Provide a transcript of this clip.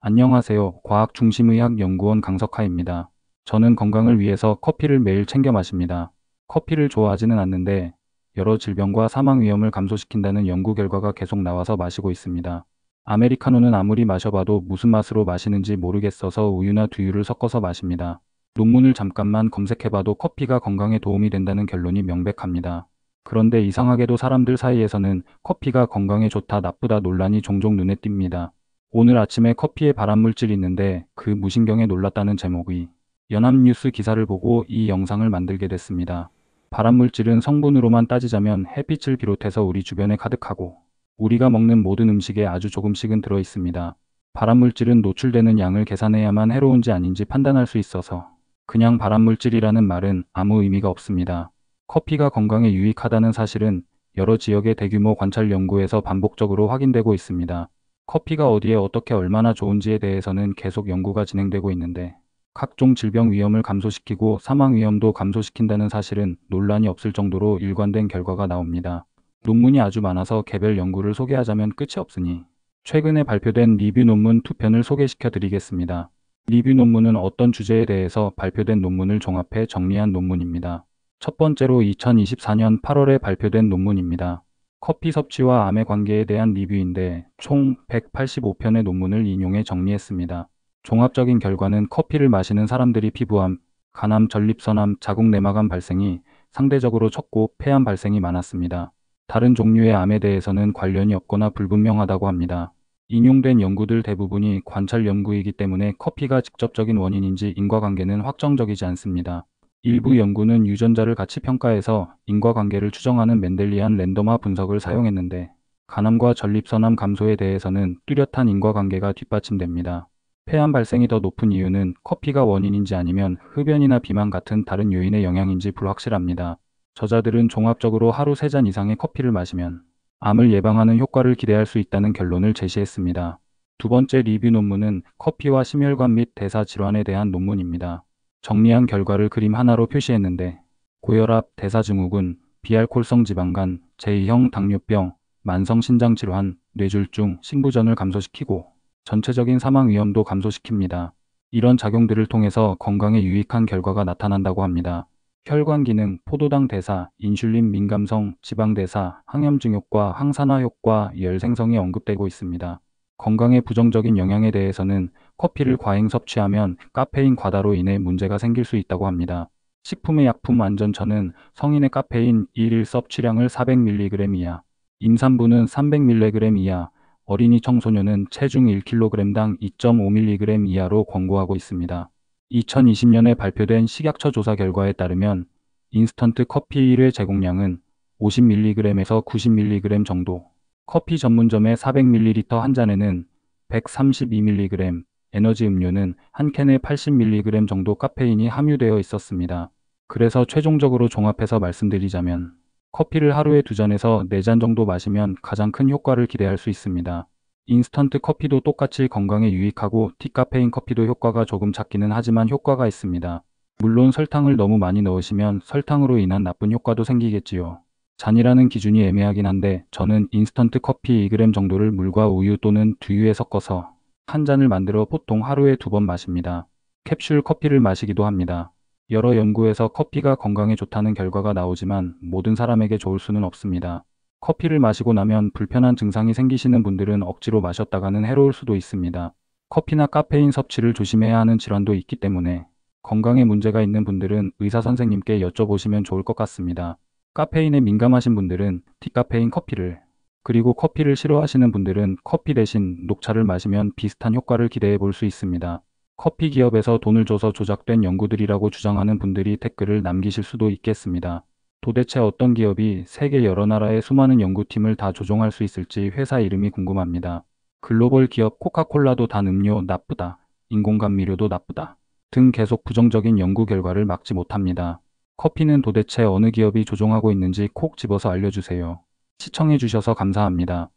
안녕하세요. 과학중심의학연구원 강석하입니다. 저는 건강을 위해서 커피를 매일 챙겨 마십니다. 커피를 좋아하지는 않는데 여러 질병과 사망 위험을 감소시킨다는 연구 결과가 계속 나와서 마시고 있습니다. 아메리카노는 아무리 마셔봐도 무슨 맛으로 마시는지 모르겠어서 우유나 두유를 섞어서 마십니다. 논문을 잠깐만 검색해봐도 커피가 건강에 도움이 된다는 결론이 명백합니다. 그런데 이상하게도 사람들 사이에서는 커피가 건강에 좋다 나쁘다 논란이 종종 눈에 띕니다. 오늘 아침에 커피에 발암물질이 있는데 그 무신경에 놀랐다는 제목의 연합뉴스 기사를 보고 이 영상을 만들게 됐습니다. 발암물질은 성분으로만 따지자면 햇빛을 비롯해서 우리 주변에 가득하고 우리가 먹는 모든 음식에 아주 조금씩은 들어 있습니다. 발암물질은 노출되는 양을 계산해야만 해로운지 아닌지 판단할 수 있어서 그냥 발암물질이라는 말은 아무 의미가 없습니다. 커피가 건강에 유익하다는 사실은 여러 지역의 대규모 관찰 연구에서 반복적으로 확인되고 있습니다. 커피가 어디에 어떻게 얼마나 좋은지에 대해서는 계속 연구가 진행되고 있는데 각종 질병 위험을 감소시키고 사망 위험도 감소시킨다는 사실은 논란이 없을 정도로 일관된 결과가 나옵니다. 논문이 아주 많아서 개별 연구를 소개하자면 끝이 없으니 최근에 발표된 리뷰 논문 2편을 소개시켜 드리겠습니다. 리뷰 논문은 어떤 주제에 대해서 발표된 논문을 종합해 정리한 논문입니다. 첫 번째로 2024년 8월에 발표된 논문입니다. 커피 섭취와 암의 관계에 대한 리뷰인데 총 185편의 논문을 인용해 정리했습니다. 종합적인 결과는 커피를 마시는 사람들이 피부암, 간암, 전립선암, 자궁 내막암 발생이 상대적으로 적고 폐암 발생이 많았습니다. 다른 종류의 암에 대해서는 관련이 없거나 불분명하다고 합니다. 인용된 연구들 대부분이 관찰 연구이기 때문에 커피가 직접적인 원인인지 인과관계는 확정적이지 않습니다. 일부 연구는 유전자를 같이 평가해서 인과관계를 추정하는 멘델리안 랜덤화 분석을 사용했는데 간암과 전립선암 감소에 대해서는 뚜렷한 인과관계가 뒷받침됩니다. 폐암 발생이 더 높은 이유는 커피가 원인인지 아니면 흡연이나 비만 같은 다른 요인의 영향인지 불확실합니다. 저자들은 종합적으로 하루 3잔 이상의 커피를 마시면 암을 예방하는 효과를 기대할 수 있다는 결론을 제시했습니다. 두 번째 리뷰 논문은 커피와 심혈관 및 대사 질환에 대한 논문입니다. 정리한 결과를 그림 하나로 표시했는데 고혈압, 대사증후군, 비알코올성 지방간, 제2형 당뇨병, 만성신장질환, 뇌졸중, 신부전을 감소시키고 전체적인 사망 위험도 감소시킵니다. 이런 작용들을 통해서 건강에 유익한 결과가 나타난다고 합니다. 혈관 기능, 포도당 대사, 인슐린 민감성, 지방 대사, 항염증 효과, 항산화 효과, 열 생성이 언급되고 있습니다. 건강에 부정적인 영향에 대해서는 커피를 과잉 섭취하면 카페인 과다로 인해 문제가 생길 수 있다고 합니다. 식품의 약품안전처는 성인의 카페인 1일 섭취량을 400mg 이하, 임산부는 300mg 이하, 어린이 청소년은 체중 1kg당 2.5mg 이하로 권고하고 있습니다. 2020년에 발표된 식약처 조사 결과에 따르면 인스턴트 커피 1회 제공량은 50mg에서 90mg 정도, 커피 전문점의 400ml 한 잔에는 132mg, 에너지 음료는 한 캔에 80mg 정도 카페인이 함유되어 있었습니다. 그래서 최종적으로 종합해서 말씀드리자면 커피를 하루에 2잔에서 4잔 정도 마시면 가장 큰 효과를 기대할 수 있습니다. 인스턴트 커피도 똑같이 건강에 유익하고 디카페인 커피도 효과가 조금 작기는 하지만 효과가 있습니다. 물론 설탕을 너무 많이 넣으시면 설탕으로 인한 나쁜 효과도 생기겠지요. 잔이라는 기준이 애매하긴 한데 저는 인스턴트 커피 2g 정도를 물과 우유 또는 두유에 섞어서 한 잔을 만들어 보통 하루에 2번 마십니다. 캡슐 커피를 마시기도 합니다. 여러 연구에서 커피가 건강에 좋다는 결과가 나오지만 모든 사람에게 좋을 수는 없습니다. 커피를 마시고 나면 불편한 증상이 생기시는 분들은 억지로 마셨다가는 해로울 수도 있습니다. 커피나 카페인 섭취를 조심해야 하는 질환도 있기 때문에 건강에 문제가 있는 분들은 의사 선생님께 여쭤보시면 좋을 것 같습니다. 카페인에 민감하신 분들은 디카페인 커피를, 그리고 커피를 싫어하시는 분들은 커피 대신 녹차를 마시면 비슷한 효과를 기대해 볼 수 있습니다. 커피 기업에서 돈을 줘서 조작된 연구들이라고 주장하는 분들이 댓글을 남기실 수도 있겠습니다. 도대체 어떤 기업이 세계 여러 나라의 수많은 연구팀을 다 조종할 수 있을지 회사 이름이 궁금합니다. 글로벌 기업 코카콜라도 단 음료 나쁘다, 인공감미료도 나쁘다 등 계속 부정적인 연구 결과를 막지 못합니다. 커피는 도대체 어느 기업이 조종하고 있는지 콕 집어서 알려주세요. 시청해주셔서 감사합니다.